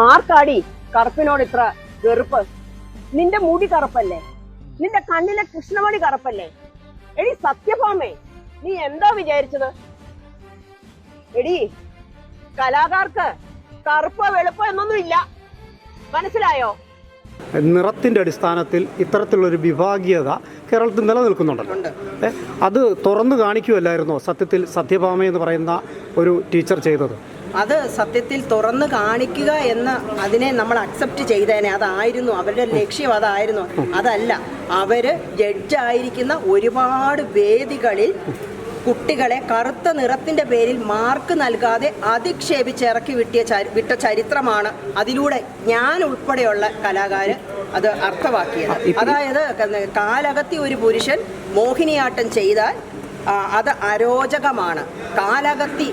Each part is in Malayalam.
ആർക്കാടി കറുപ്പിനോട് ഇത്ര വെറുപ്പ്? നിന്റെ മുടി കറുപ്പല്ലേ? നിന്റെ കണ്ണിലെ കൃഷ്ണമണി കറുപ്പല്ലേ? എടി സത്യഭാമേ, നീ എന്താ വിചാരിച്ചത്? എടി, കലാകാർക്ക് കറുപ്പ് വെളുപ്പ് എന്നൊന്നും ഇല്ല, മനസ്സിലായോ? നിറത്തിൻ്റെ അടിസ്ഥാനത്തിൽ ഇത്തരത്തിലുള്ളൊരു വിഭാഗീയത കേരളത്തിൽ നിലനിൽക്കുന്നുണ്ടല്ലോ. അത് തുറന്നു കാണിക്കുമല്ലായിരുന്നോ സത്യത്തിൽ സത്യഭാമ എന്ന് പറയുന്ന ഒരു ടീച്ചർ ചെയ്തത്? അത് സത്യത്തിൽ തുറന്നു കാണിക്കുക എന്ന് അതിനെ നമ്മൾ അക്സെപ്റ്റ് ചെയ്തേനെ. അതായിരുന്നു അവരുടെ ലക്ഷ്യം, അതായിരുന്നു. അതല്ല, അവര് ജഡ്ജായിരിക്കുന്ന ഒരുപാട് വേദികളിൽ കുട്ടികളെ കറുത്ത നിറത്തിന്റെ പേരിൽ മാർക്ക് നൽകാതെ അധിക്ഷേപിച്ചിറക്കി വിട്ട ചരിത്രമാണ് അതിലൂടെ ഞാൻ ഉൾപ്പെടെയുള്ള കലാകാര് അത് അർത്ഥമാക്കിയത്. അതായത് കാലകത്തി ഒരു പുരുഷൻ മോഹിനിയാട്ടം ചെയ്താൽ അത് അരോചകമാണ്. കാലകത്തി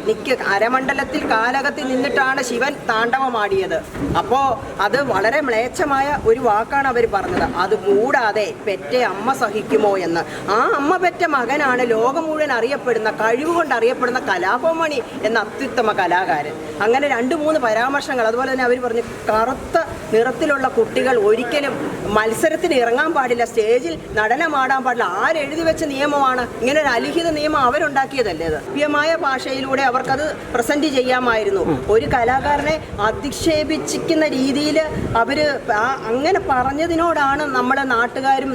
അരമണ്ഡലത്തിൽ കാലകത്തി നിന്നിട്ടാണ് ശിവൻ താണ്ഡവമാടിയത്. അപ്പോൾ അത് വളരെ മ്ലേച്ഛമായ ഒരു വാക്കാണ് അവർ പറഞ്ഞത്. അത് കൂടാതെ പെറ്റ അമ്മ സഹിക്കുമോ എന്ന്. ആ അമ്മ പെറ്റ മകനാണ് ലോകം മുഴുവൻ അറിയപ്പെടുന്ന, കഴിവുകൊണ്ട് അറിയപ്പെടുന്ന കലാഭവമണി എന്ന അത്യുത്തമ കലാകാരൻ. അങ്ങനെ 2-3 പരാമർശങ്ങൾ. അതുപോലെ തന്നെ അവർ പറഞ്ഞു, കറുത്ത നിറത്തിലുള്ള കുട്ടികൾ ഒരിക്കലും മത്സരത്തിന് ഇറങ്ങാൻ പാടില്ല, സ്റ്റേജിൽ നടനമാടാൻ പാടില്ല. ആരെഴുതി വെച്ച നിയമമാണ്? ഇങ്ങനെ ഒരു അലിഖിത നിയമം അവരുണ്ടാക്കിയതല്ലേ? അത് ലഭ്യമായ ഭാഷയിലൂടെ അവർക്കത് പ്രസന്റ് ചെയ്യാമായിരുന്നു. ഒരു കലാകാരനെ അധിക്ഷേപിച്ചിരിക്കുന്ന രീതിയിൽ അവര് അങ്ങനെ പറഞ്ഞതിനോടാണ് നമ്മളെ നാട്ടുകാരും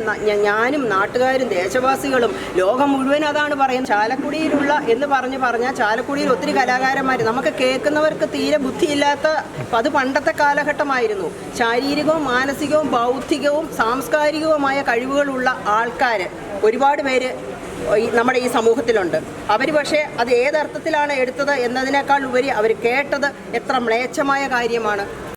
ഞാനും നാട്ടുകാരും ദേശവാസികളും ലോകം മുഴുവൻ അതാണ് പറയുന്നത്. ചാലക്കുടിയിലുള്ള എന്ന് പറഞ്ഞാൽ ചാലക്കുടിയിൽ ഒത്തിരി കലാകാരന്മാർ, നമുക്ക് കേൾക്കുന്നവർക്ക് തീരെ ബുദ്ധിയില്ലാത്ത, അത് പണ്ടത്തെ കാലഘട്ടമായിരുന്നു. ശാരീരികവും മാനസികവും ബൗദ്ധികവും സാംസ്കാരികവുമായ കഴിവുകളുള്ള ആൾക്കാർ ഒരുപാട് പേര് നമ്മുടെ ഈ സമൂഹത്തിലുണ്ട്. അവർ പക്ഷേ അത് ഏതർത്ഥത്തിലാണ് എടുത്തത് എന്നതിനേക്കാൾ ഉപരി അവർ കേട്ടത് എത്ര മ്ലേച്ഛമായ കാര്യമാണ്.